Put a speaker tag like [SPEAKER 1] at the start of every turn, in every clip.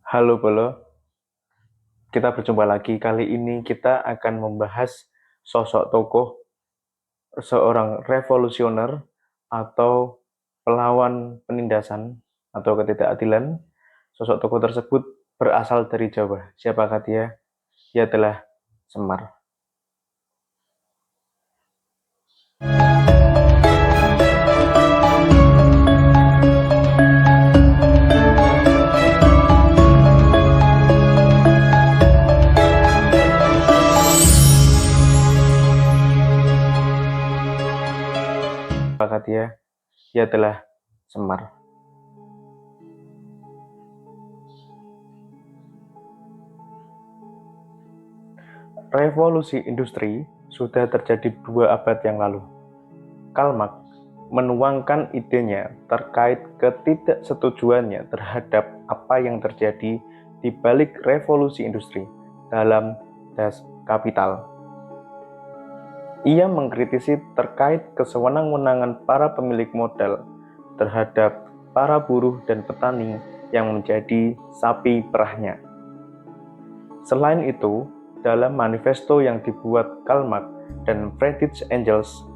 [SPEAKER 1] Halo Bolo, kita berjumpa lagi. Kali ini kita akan membahas sosok tokoh seorang revolusioner atau pelawan penindasan atau ketidakadilan. Sosok tokoh tersebut berasal dari Jawa. Siapakah dia? Dia adalah Semar. Siapakah dia? Dia adalah Semar. Revolusi industri sudah terjadi 2 abad yang lalu. Karl Marx menuangkan idenya terkait ketidaksetujuannya terhadap apa yang terjadi di balik revolusi industri dalam Das Kapital. Ia mengkritisi terkait kesewenang-wenangan para pemilik modal terhadap para buruh dan petani yang menjadi sapi perahnya. Selain itu, dalam manifesto yang dibuat Karl Marx dan Friedrich Engels,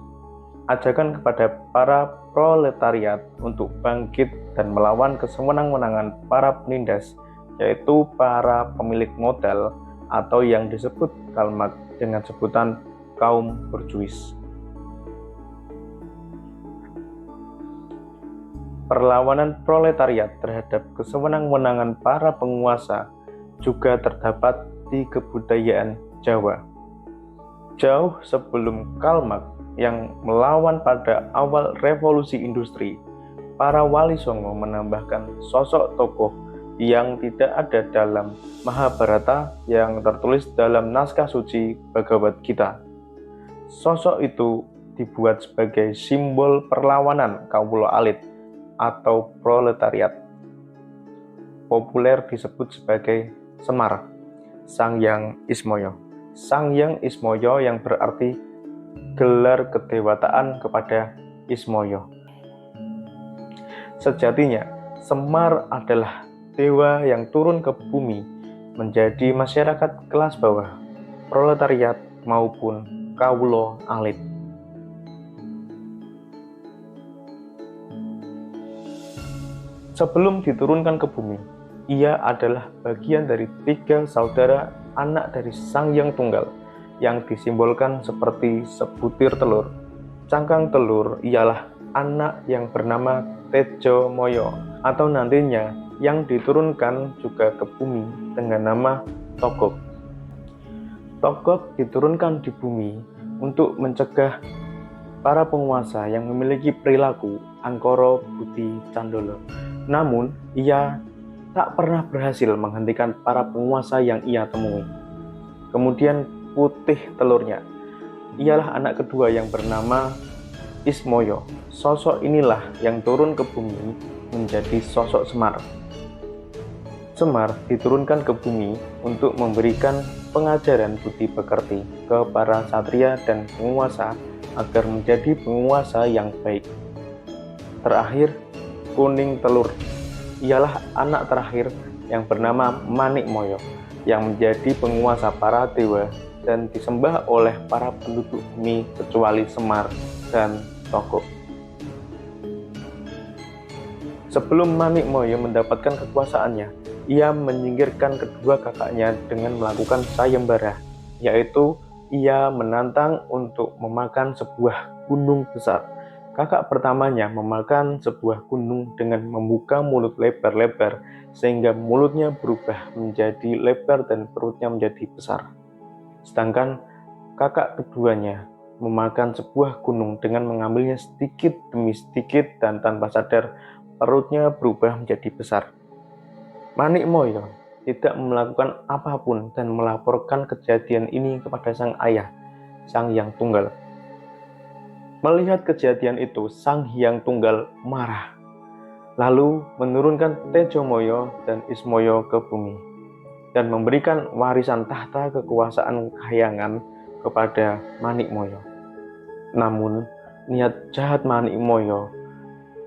[SPEAKER 1] ajakan kepada para proletariat untuk bangkit dan melawan kesewenang-wenangan para penindas, yaitu para pemilik modal atau yang disebut Karl Marx dengan sebutan kaum borjuis. Perlawanan proletariat terhadap kesewenang-wenangan para penguasa juga terdapat di kebudayaan Jawa. Jauh sebelum Karl Marx yang melawan pada awal revolusi industri, para wali songo menambahkan sosok tokoh yang tidak ada dalam Mahabharata yang tertulis dalam naskah suci Bhagavad Gita. Sosok itu dibuat sebagai simbol perlawanan kaum alit atau proletariat. Populer disebut sebagai Semar, Sanghyang Ismoyo. Sanghyang Ismoyo yang berarti gelar kedewataan kepada Ismoyo. Sejatinya, Semar adalah dewa yang turun ke bumi menjadi masyarakat kelas bawah, proletariat maupun kawula alit. Sebelum diturunkan ke bumi, ia adalah bagian dari 3 saudara anak dari Sanghyang Tunggal yang disimbolkan seperti sebutir telur. Cangkang telur ialah anak yang bernama Tejo Moyo atau nantinya yang diturunkan juga ke bumi dengan nama Togok. Togok diturunkan di bumi untuk mencegah para penguasa yang memiliki perilaku angkara budi candolo. Namun, ia tak pernah berhasil menghentikan para penguasa yang ia temui. Kemudian putih telurnya ialah anak kedua yang bernama Ismoyo. Sosok inilah yang turun ke bumi menjadi sosok Semar. Semar diturunkan ke bumi untuk memberikan pengajaran budi pekerti ke para satria dan penguasa agar menjadi penguasa yang baik. Terakhir, Kuning Telur ialah anak terakhir yang bernama Manikmoyo yang menjadi penguasa para dewa dan disembah oleh para penduduk bumi kecuali Semar dan Togok. Sebelum Manikmoyo mendapatkan kekuasaannya, ia menyingkirkan kedua kakaknya dengan melakukan sayembara, yaitu ia menantang untuk memakan sebuah gunung besar. Kakak pertamanya memakan sebuah gunung dengan membuka mulut lebar-lebar sehingga mulutnya berubah menjadi lebar dan perutnya menjadi besar. Sedangkan kakak keduanya memakan sebuah gunung dengan mengambilnya sedikit demi sedikit dan tanpa sadar perutnya berubah menjadi besar. Manikmoyo tidak melakukan apapun dan melaporkan kejadian ini kepada sang ayah, Sanghyang Tunggal. Melihat kejadian itu, Sanghyang Tunggal marah, lalu menurunkan Tejomoyo dan Ismoyo ke bumi, dan memberikan warisan tahta kekuasaan Kahyangan kepada Manikmoyo. Namun, niat jahat Manikmoyo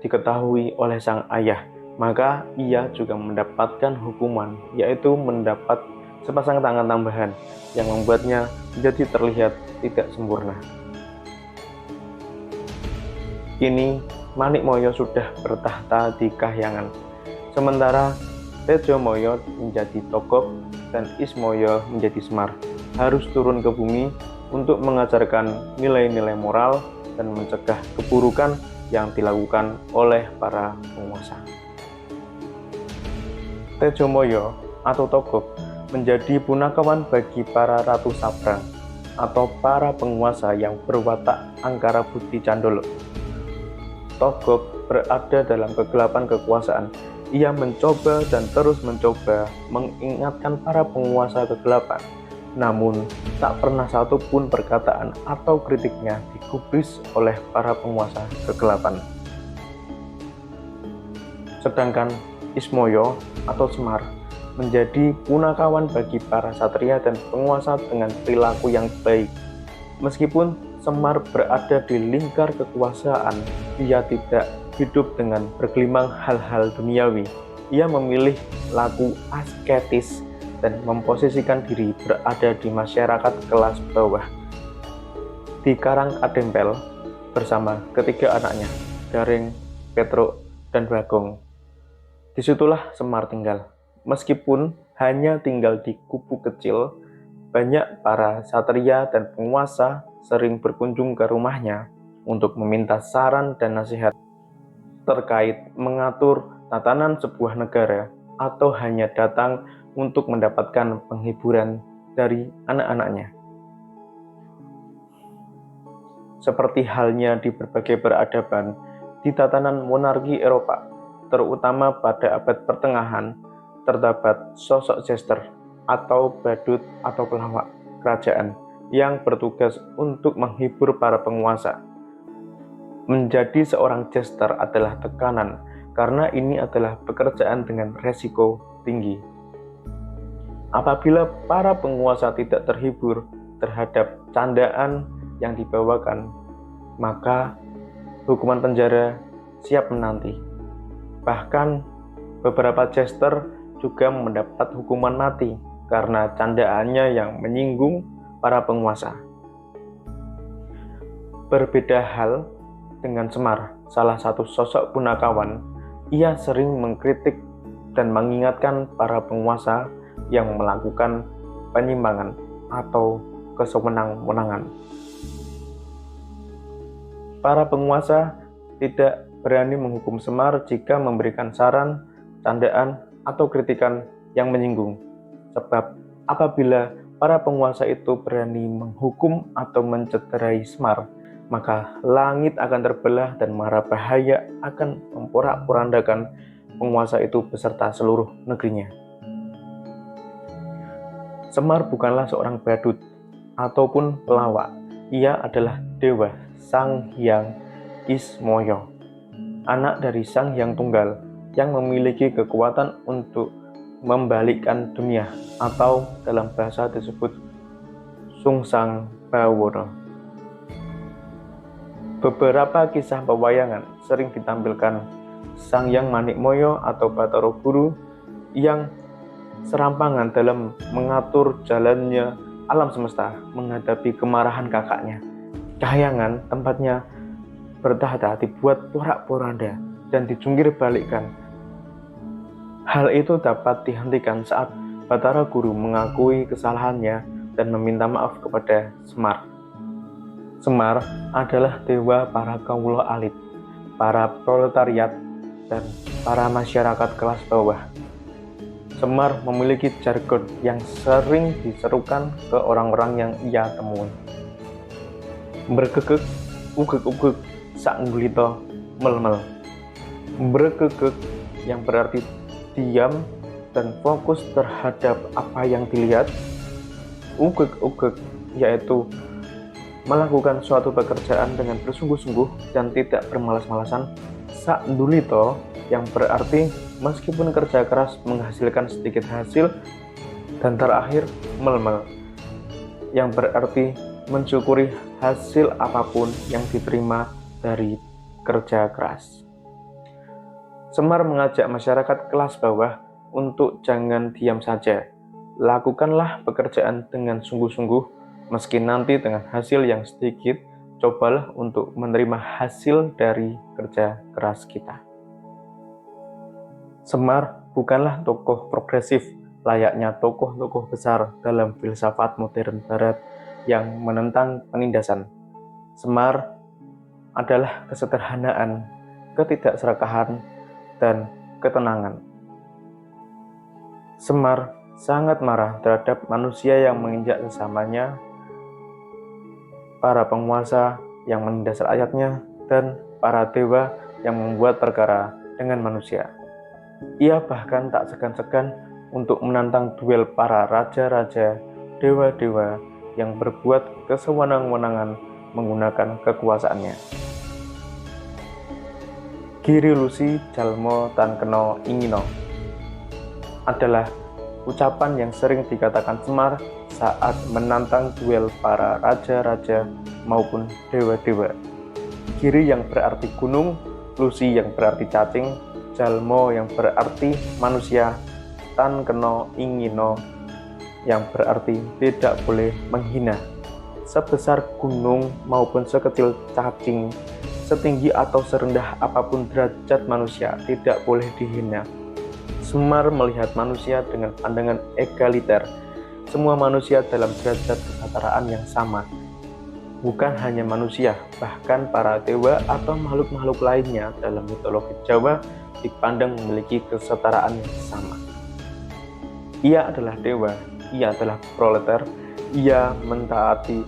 [SPEAKER 1] diketahui oleh sang ayah, maka ia juga mendapatkan hukuman, yaitu mendapat sepasang tangan tambahan yang membuatnya menjadi terlihat tidak sempurna. Kini Manikmoyo sudah bertahta di Kahyangan, sementara Tejomoyo menjadi Togog dan Ismoyo menjadi Semar, harus turun ke bumi untuk mengajarkan nilai-nilai moral dan mencegah keburukan yang dilakukan oleh para penguasa. Tejomoyo atau Togog menjadi punakawan bagi para Ratu Sabrang atau para penguasa yang berwatak angkara budi candolo. Togog berada dalam kegelapan kekuasaan. Ia mencoba dan terus mencoba mengingatkan para penguasa kegelapan. Namun, tak pernah satu pun perkataan atau kritiknya digubris oleh para penguasa kegelapan. Sedangkan Ismoyo atau Semar menjadi punakawan bagi para satria dan penguasa dengan perilaku yang baik. Meskipun Semar berada di lingkar kekuasaan, ia tidak hidup dengan bergelimang hal-hal duniawi. Ia memilih laku asketis dan memposisikan diri berada di masyarakat kelas bawah. Di Karang Kadempel bersama ketiga anaknya, Garing, Petruk, dan Bagong. Disitulah Semar tinggal. Meskipun hanya tinggal di kubu kecil, banyak para satria dan penguasa sering berkunjung ke rumahnya untuk meminta saran dan nasihat terkait mengatur tatanan sebuah negara atau hanya datang untuk mendapatkan penghiburan dari anak-anaknya. Seperti halnya di berbagai peradaban di tatanan monarki Eropa, terutama pada abad pertengahan, terdapat sosok jester atau badut atau pelawak kerajaan yang bertugas untuk menghibur para penguasa. Menjadi seorang jester adalah tekanan, karena ini adalah pekerjaan dengan resiko tinggi. Apabila para penguasa tidak terhibur terhadap candaan yang dibawakan, maka hukuman penjara siap menanti. Bahkan beberapa jester juga mendapat hukuman mati karena candaannya yang menyinggung para penguasa. Berbeda hal dengan Semar, salah satu sosok punakawan. Ia sering mengkritik dan mengingatkan para penguasa yang melakukan penyimpangan atau kesewenang-wenangan. Para penguasa tidak berani menghukum Semar jika memberikan saran, candaan, atau kritikan yang menyinggung. Sebab apabila para penguasa itu berani menghukum atau mencederai Semar, maka langit akan terbelah dan mara bahaya akan memporak-porandakan penguasa itu beserta seluruh negerinya. Semar bukanlah seorang badut ataupun pelawak. Ia adalah dewa Sang Hyang Ismoyo, anak dari Sang Hyang Tunggal yang memiliki kekuatan untuk membalikkan dunia, atau dalam bahasa disebut Sungsang Bawono. Beberapa kisah pewayangan sering ditampilkan Sang Hyang Manikmoyo atau Bathara Guru yang serampangan dalam mengatur jalannya alam semesta menghadapi kemarahan kakaknya. Kahyangan tempatnya bertahta dibuat porak-poranda dan dijungkir balikkan. Hal itu dapat dihentikan saat Bathara Guru mengakui kesalahannya dan meminta maaf kepada Semar. Semar adalah dewa para kawula alit, para proletariat, dan para masyarakat kelas bawah. Semar memiliki jargon yang sering diserukan ke orang-orang yang ia temui. Berkekek, ugek-ugek, sak ngulito, mel-mel. Berkekek yang berarti diam dan fokus terhadap apa yang dilihat. Ugek-ugek yaitu melakukan suatu pekerjaan dengan bersungguh-sungguh dan tidak bermalas-malasan. Sak ndulito yang berarti meskipun kerja keras menghasilkan sedikit hasil. Dan terakhir mel-mel yang berarti mensyukuri hasil apapun yang diterima dari kerja keras. Semar mengajak masyarakat kelas bawah untuk jangan diam saja. Lakukanlah pekerjaan dengan sungguh-sungguh, meski nanti dengan hasil yang sedikit, cobalah untuk menerima hasil dari kerja keras kita. Semar bukanlah tokoh progresif layaknya tokoh-tokoh besar dalam filsafat modern barat yang menentang penindasan. Semar adalah kesederhanaan, ketidakserakahan, dan ketenangan. Semar sangat marah terhadap manusia yang menginjak sesamanya, para penguasa yang menindas rakyatnya, dan para dewa yang membuat perkara dengan manusia. Ia bahkan tak segan-segan untuk menantang duel para raja-raja, dewa-dewa yang berbuat kesewenang-wenangan menggunakan kekuasaannya. Giri lusi jalmo tan kena ingino adalah ucapan yang sering dikatakan Semar saat menantang duel para raja-raja maupun dewa-dewa. Giri yang berarti gunung, lusi yang berarti cacing, jalmo yang berarti manusia, tan kena ingino yang berarti tidak boleh menghina. Sebesar gunung maupun sekecil cacing, setinggi atau serendah apapun derajat manusia tidak boleh dihina. Semar melihat manusia dengan pandangan egaliter. Semua manusia dalam derajat kesetaraan yang sama. Bukan hanya manusia, bahkan para dewa atau makhluk-makhluk lainnya dalam mitologi Jawa dipandang memiliki kesetaraan yang sama. Ia adalah dewa, ia adalah proleter, ia mentaati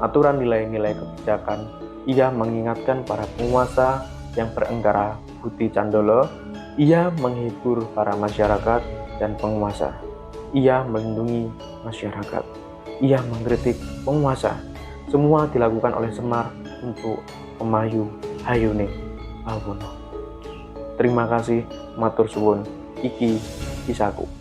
[SPEAKER 1] aturan nilai-nilai kebijakan, ia mengingatkan para penguasa yang berengkara budi candolo, ia menghibur para masyarakat dan penguasa, ia melindungi masyarakat, ia mengkritik penguasa. Semua dilakukan oleh Semar untuk memayu hayune bawono. Terima kasih, matur suwun, iki kisahku.